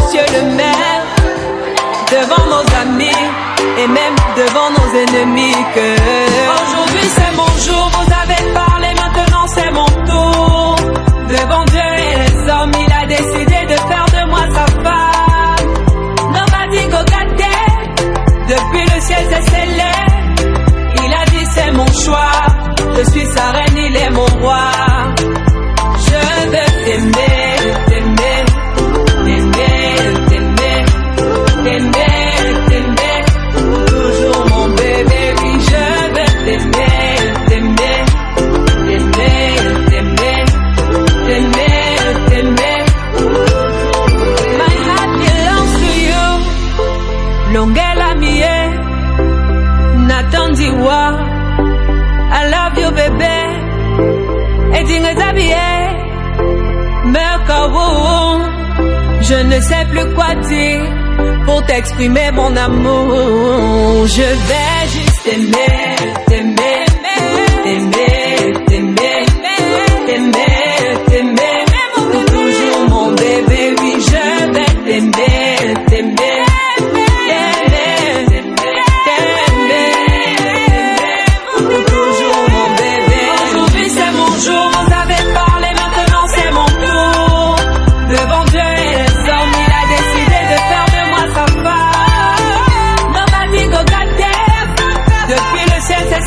monsieur le maire, devant nos amis et même devant nos ennemis que aujourd'hui c'est mon jour, vous avez parlé, maintenant c'est mon tour. Devant Dieu et les hommes, il a décidé de faire de moi sa femme. Nobody go get there. Depuis le ciel c'est scellé. Il a dit c'est mon choix. Je suis sa reine, il est mon roi. Je veux t'aimer, t'aimer, t'aimer, t'aimer, t'aimer, t'aimer. Toujours mon bébé, oui je veux t'aimer, t'aimer, t'aimer, t'aimer, t'aimer, t'aimer. My heart belongs to you. Longela mie, Nathan Diwa. I love you bébé. Et dingue t'habiller. Je ne sais plus quoi dire pour t'exprimer mon amour. Je vais juste t'aimer, t'aimer, t'aimer, t'aimer, t'aimer, t'aimer. Pour toujours mon bébé, oui je vais t'aimer, t'aimer, t'aimer, t'aimer. Pour toujours mon bébé. Aujourd'hui c'est mon jour, vous avez parlé, maintenant c'est mon tour. Devant Dieu et les hommes, il a décidé de faire de moi sa femme. Nobody go get there. Depuis le ciel c'est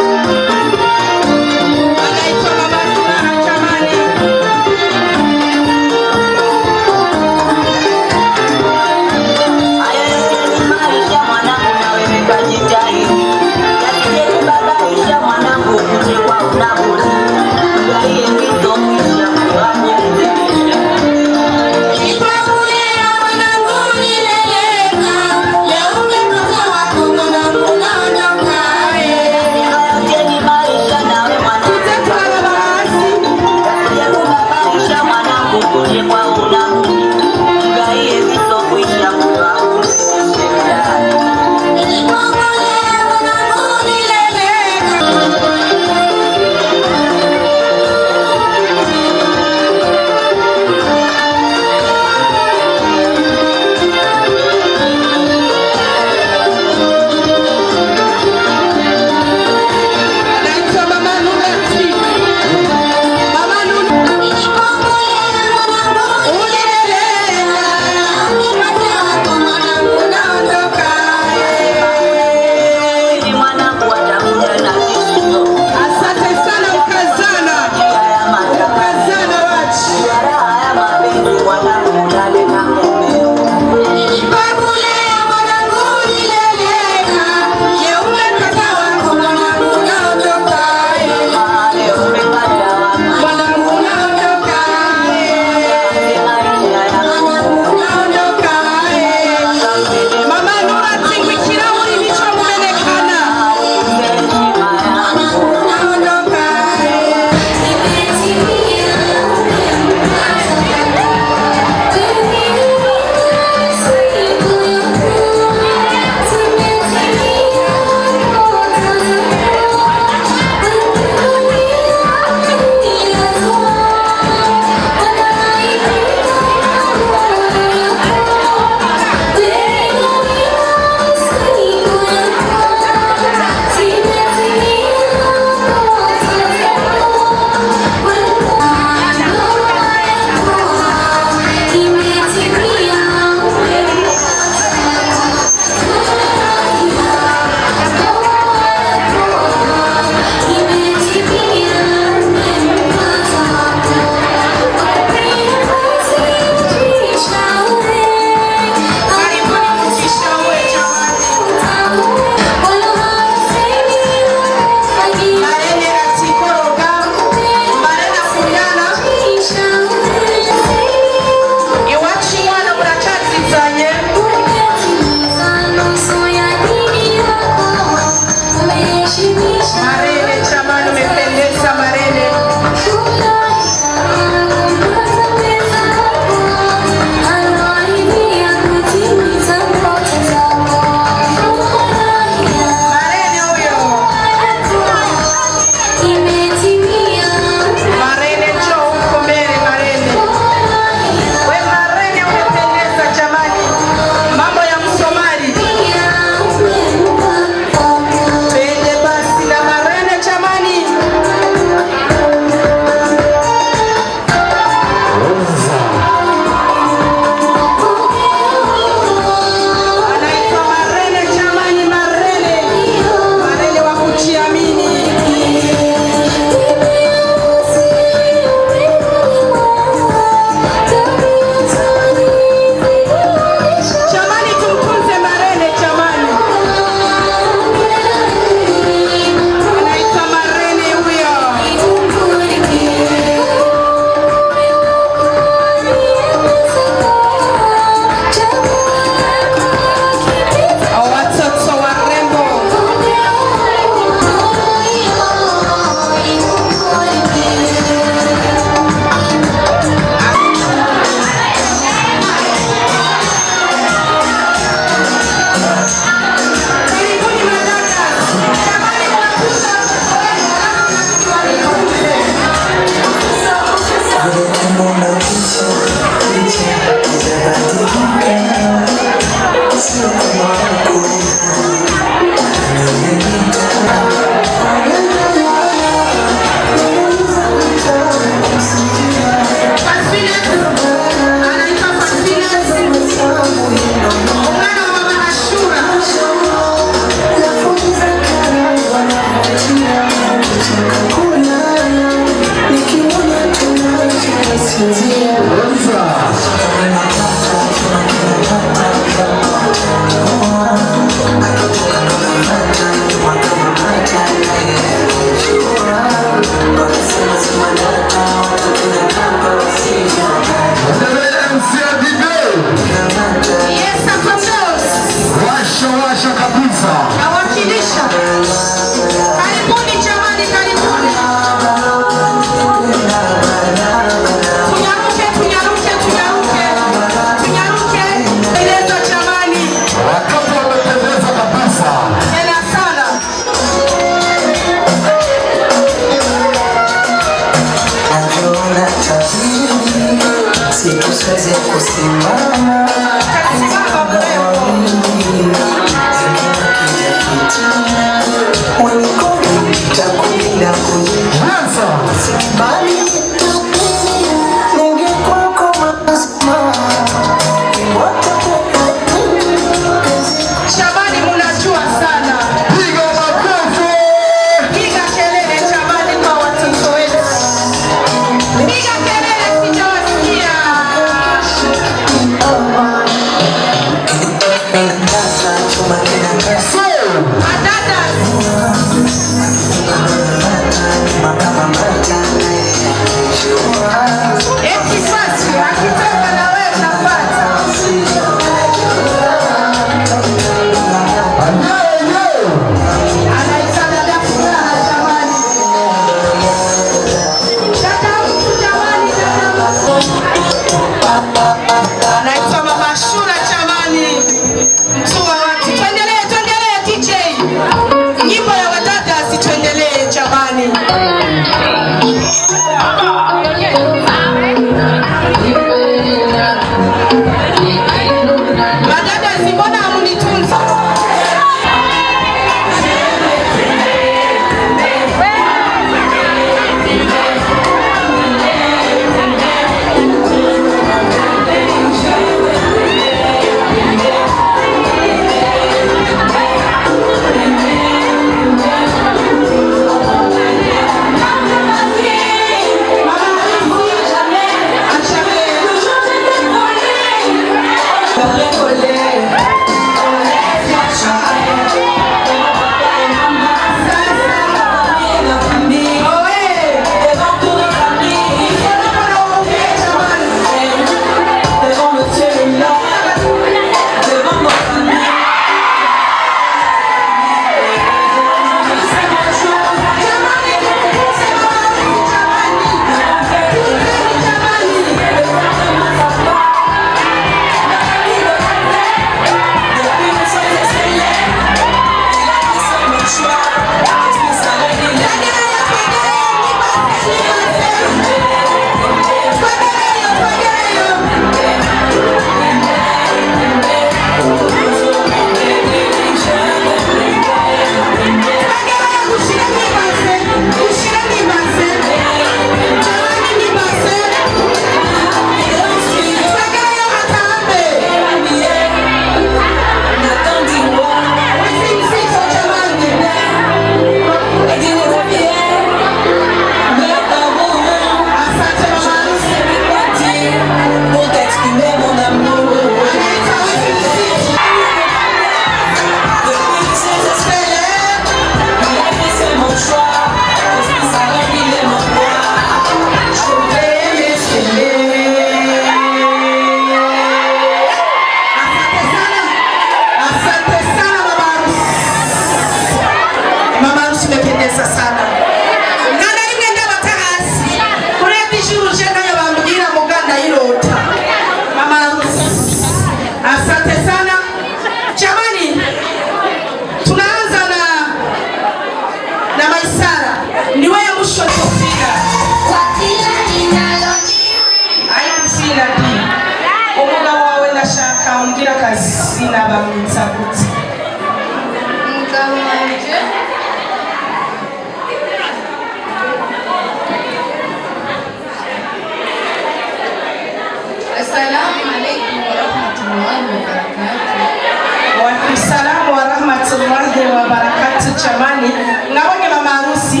Waalaikumsalam warahmatullahi wabarakatuh. Chamani, ngabonye mama harusi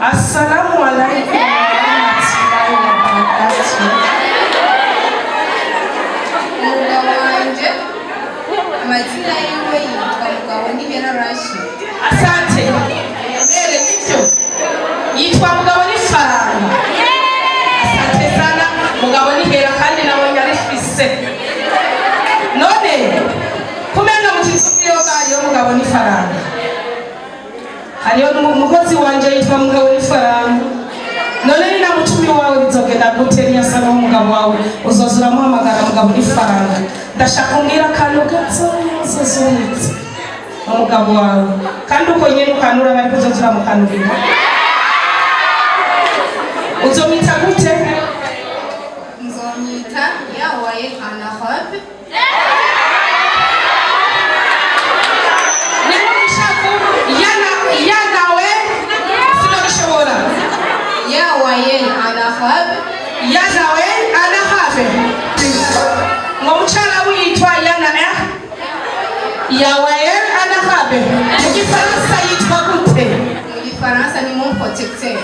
Assalamu alaikum warahmatullahi wabarakatuh. Umugabo wanje amazina yiwe yitwa Mugabo Nihera Rashid. Asante. Mbele nivyo yitwa Mugabo N'ifaranga. Asante sana Mugabo Nihera kandi nabonye arifise. None kumenya mukisubiro bayo Mugabo N'ifaranga. Hariyo umukozi wanje yitwa Mugabo N'ifaranga. None ni namutumi wawe bizogenda gute niyasa n'umugabo wawe uzozura muhamagara Mugabo N'ifaranga. Ndashaka umbwira akantu gato uzozunitse umugabo wawe kandi uko nyene ukanura bari kuzozura mu kanuriro. Uzomwita gute? Nzomwita Yawaye Anahab. Niko nishaku yanawe sinabishobora. Yawaye Anahab. Yanawe anahabe. Ngo mucara witwa yana Yawaye anahabe. Mu Gifaransa yitwa gute? Mu Gifaransa ni mon protecteur.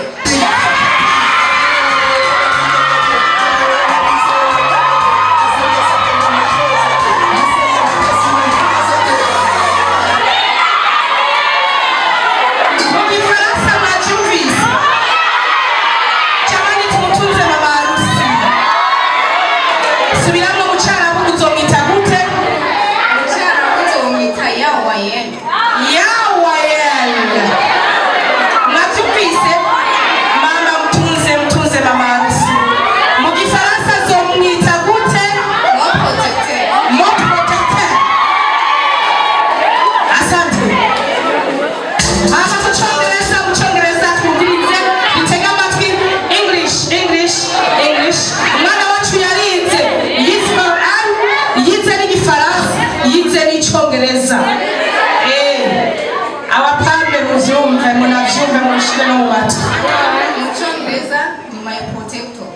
My protector.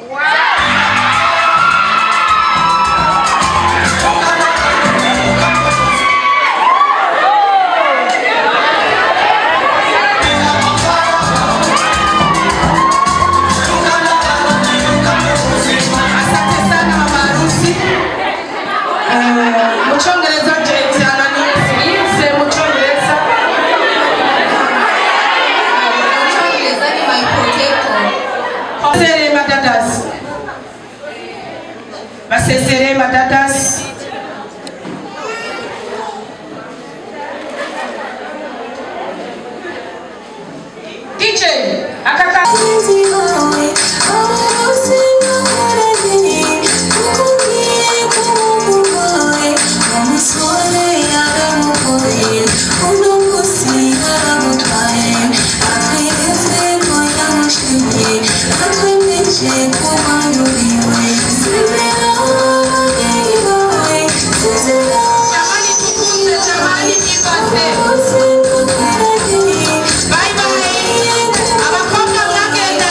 Basesere madadas. DJ akaka bye bye. Abakobwa mwagenda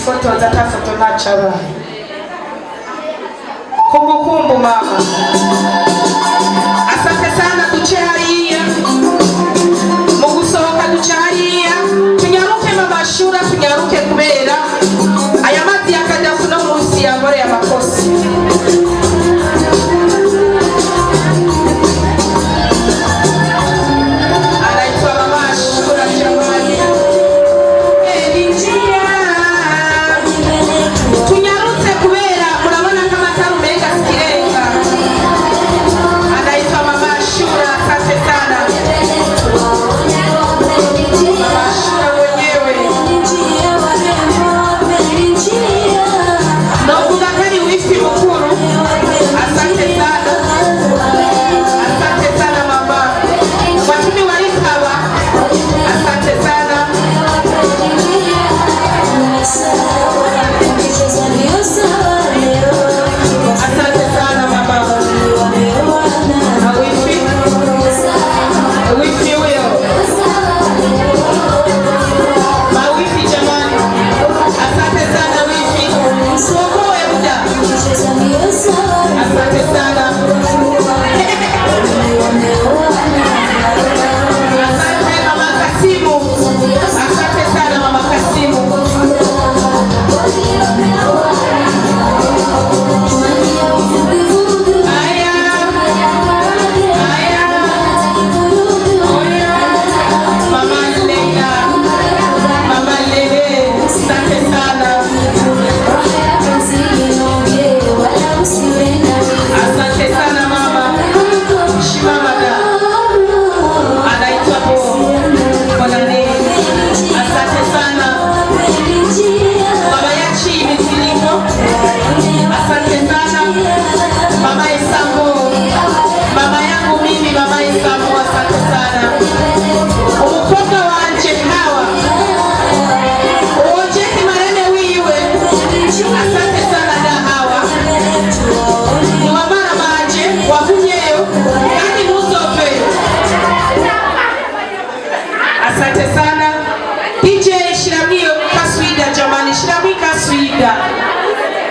nifotoza tafoto nachabaye. Kumbukumbu mama. Asante sana tuchariya. Mugusohoka duchariya. Tunyaruke mama shura tunyaruke kubera. Aya mazi yakajya kuno munsi yangore y'amakosi.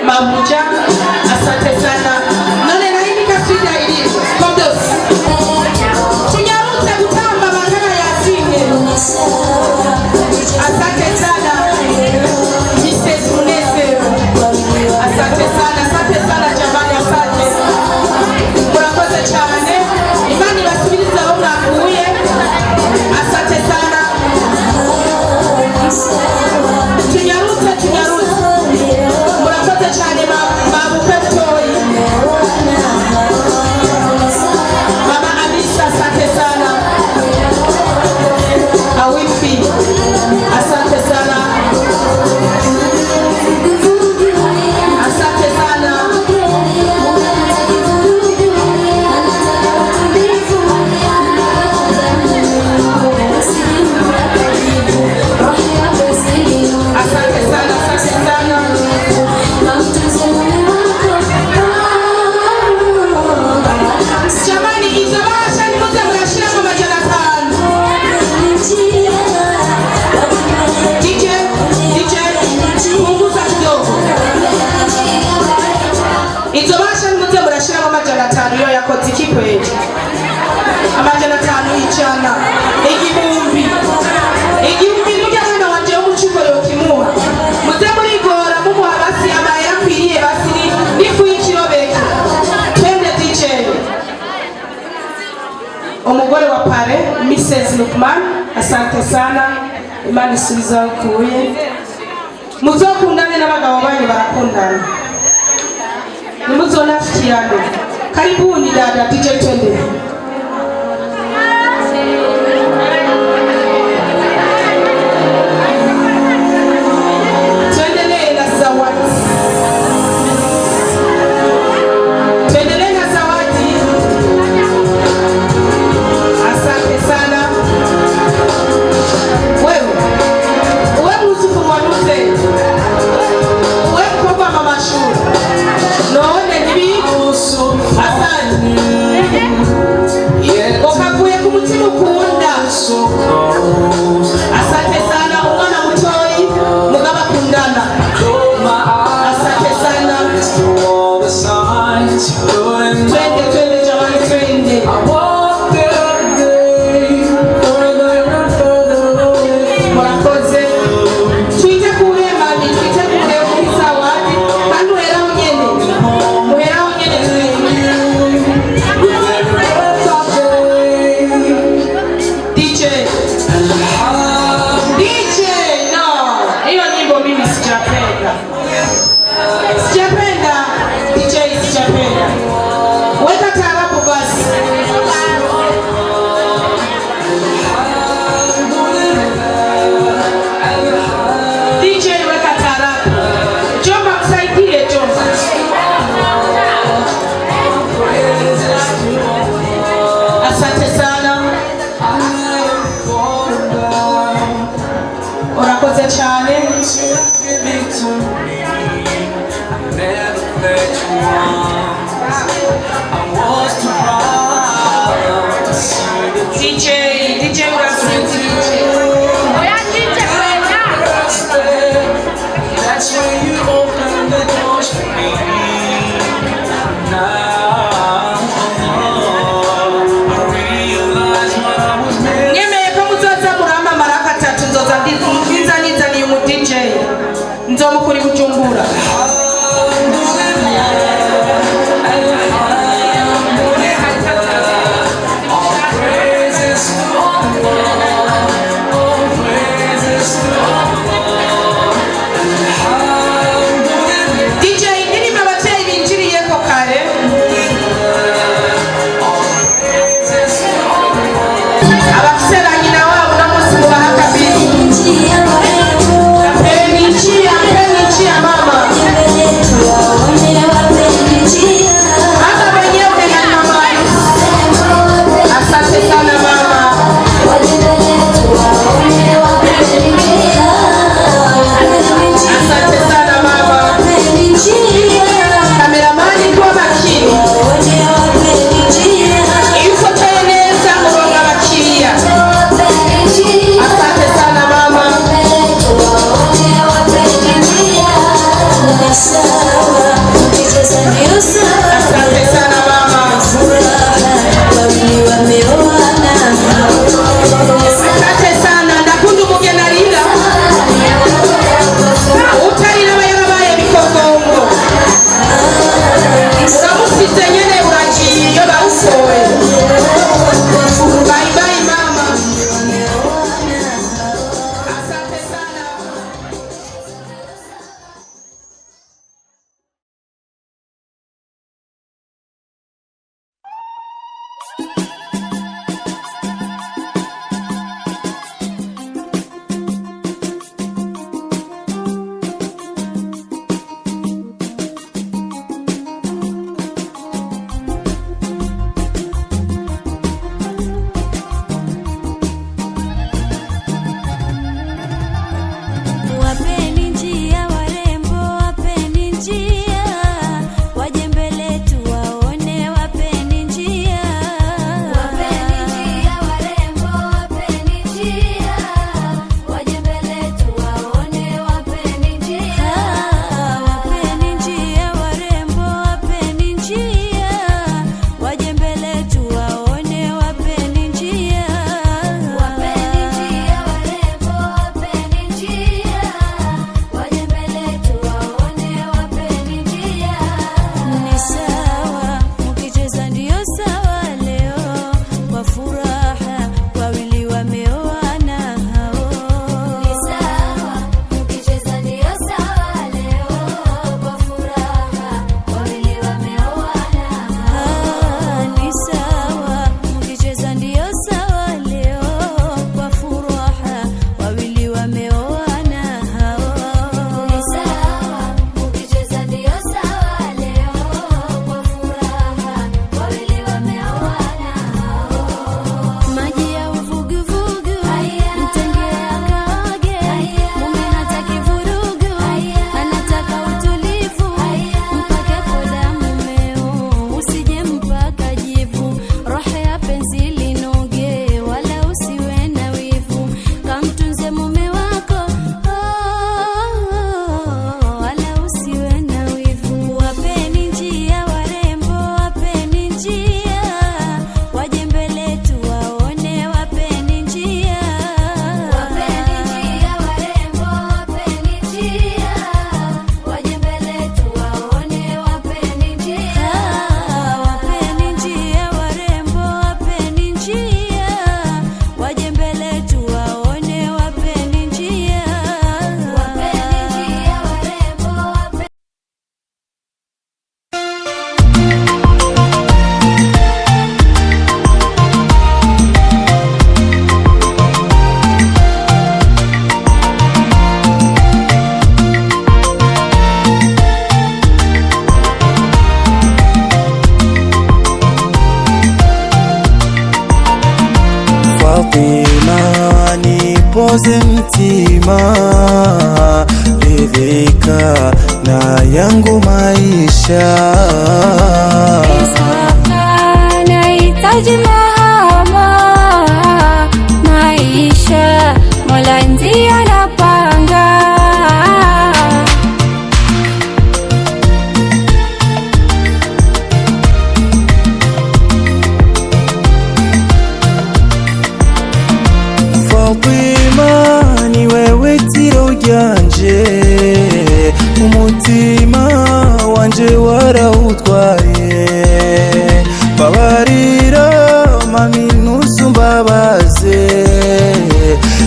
Mabuja, asante sana. None na hii kaswida ili Kodos. Tunyarute kutamba makana ya singe. Asante sana. Mrs. Munese. Asante sana jamani, asante. Murakoze cyane. Imani basubiriza aho mwakuye. Asante sana. Tunyarute. Murakoze cyane babu Peptoy. Mama Anissa, asante sana. Awifi, asante sana. Asante sana. Amajana 5 ijana igihumbi nujya mwana wanje umucuko yokimuha muze murigora mumuha basi amahera kwiriye basi nifu y'ikirobeke twende DJ umugore wa pare Mrs. Lukman, asante sana. Imana isubiza kuye muzokundane n'abagabo banyu barakundana nimuzonafikiane. Karibuni dada DJ twende. Tuendelee na zawadi. Asante sana. Wewe mzufu mwanuze. Wewe mkoba mama shule. Noone nibi usu. Asante. Okakuye kumutima ukunda. Asante sana umwana mutoyi mugaba kundana. twende jamani, twende. Murakoze. Twite kure mami, twite kure muri zawadi. Kandi uheraho nyene. Uheraho nyene DJ. DJ, no. Hiyo nyimbo mimi sijapenda. Sijapenda. DJ sijapenda. Weka taarabu basi. DJ weka taarabu. Jomba msaidie Jomba. Asante sana. Urakoze cyane. DJ urakoze. That's when you open the doors for me. Now I realize what I was made. Nyemeye ko muzoza muramba maraka tatu nzoza nizaniye umu DJ. Nzomukuri Bujumbura. DJ, indirimbo nipoze mtima, ridhika na yangu maisha. Sasa nahitaji mahaba, maisha Mola ndiye anapanga. Fatima ni wewe tiro ryanje, umutima wanje warawutwaye. Babarira mami nusumbabaze,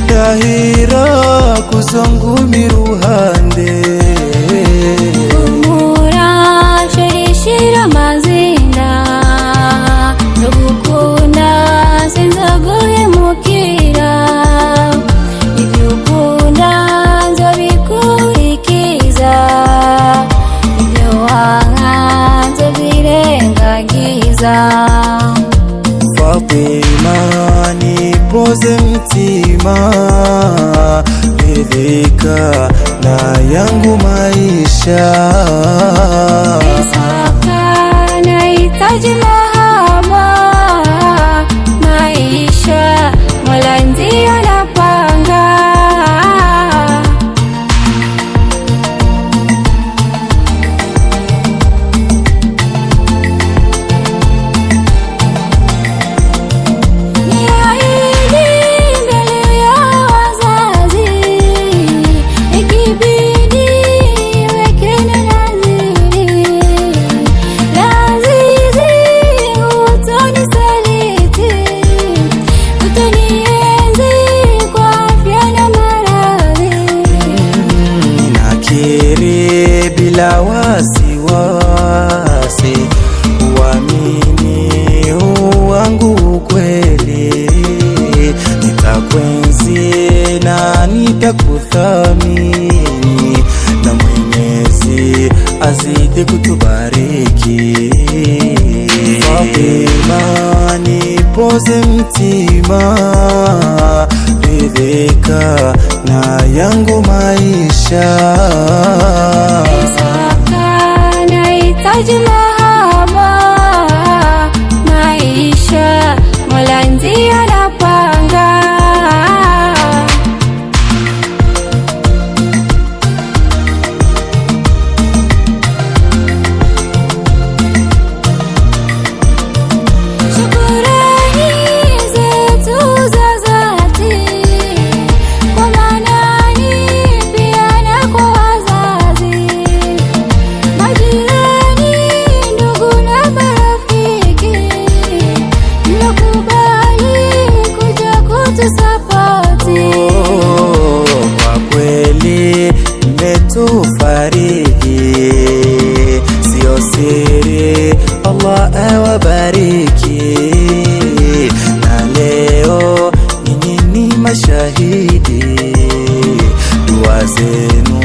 ndahira kuzonguma iruhande. Humura shirishira amazinda, ndagukunda sinzaguhemukira. Ibyo ukunda nzobikurikiza, ibyo wanga nzobirengagiza. Fatima nipoze mtima, ridhika na yangu maisha. Sasa nahitaji mahaba, maisha Mola ndiye anapanga. Niahidi mbele ya wazazi, ikibidi wekeni nadhiri. Lazizi utonisaliti, utonienzi kwa afya na maradhi. Ninakiri bila wasiwasi, uamini wangu ukweli. Nitakwenzi na nitakuthamini, na Mwenyezi azidi kutubariki. Fatima nipoze mtima, ridhika na yangu maisha. Sasa nahitaji mahaba, maisha Mola ndiye anapanga. Shukrani zetu za dhati kwa manani pia na kwa wazazi, majirani, ndugu na marafiki, mlokubali kuja kutusapoti. Kwa kweli mmetufariji, sio siri, Allah awabariki. Na leo nyinyi ni mashahidi, dua zenu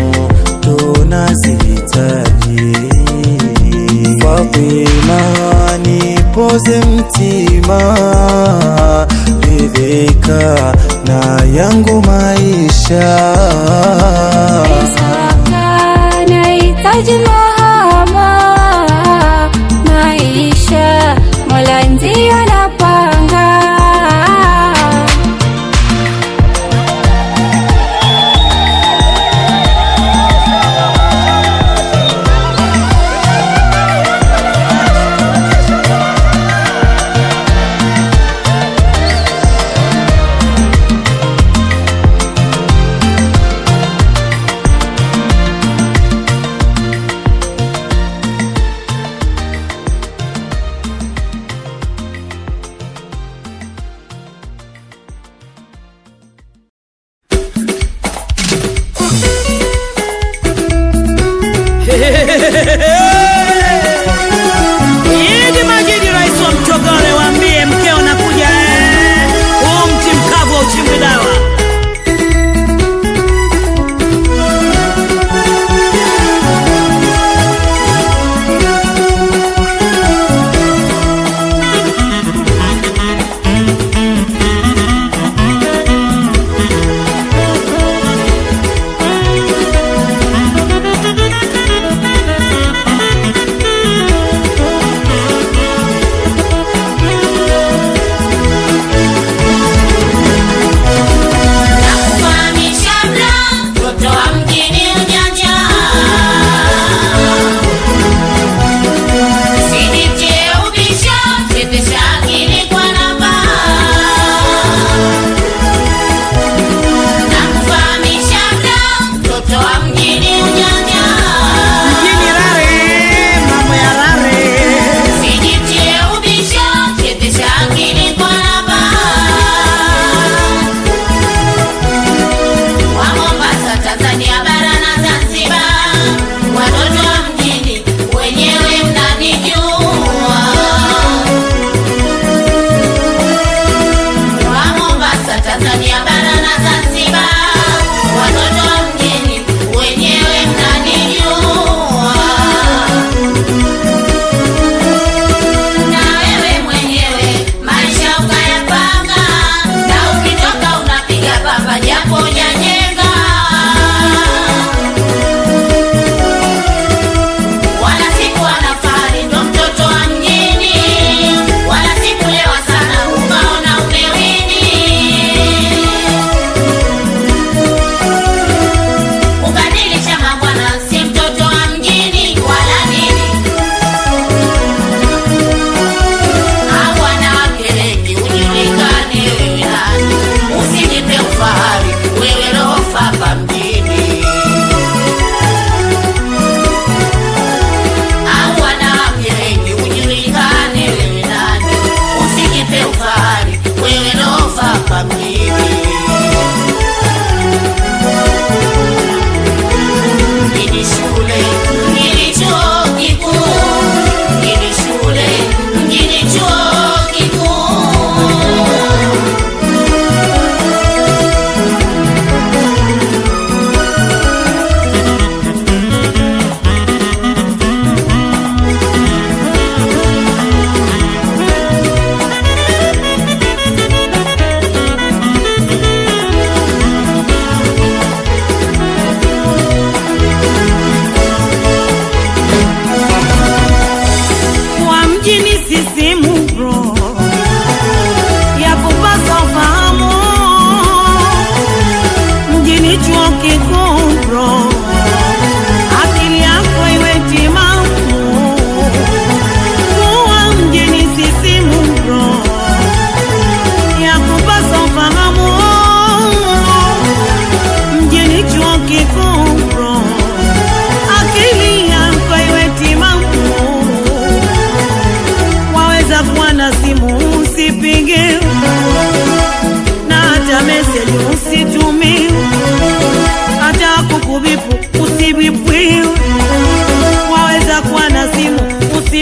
tunazihitaji. Fatima nipoze mtima, ridhika na yangu maisha. Sasa nahitaji mahaba, maisha Mola ndiye anapanga.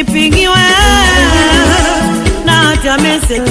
nipigiwe na hata message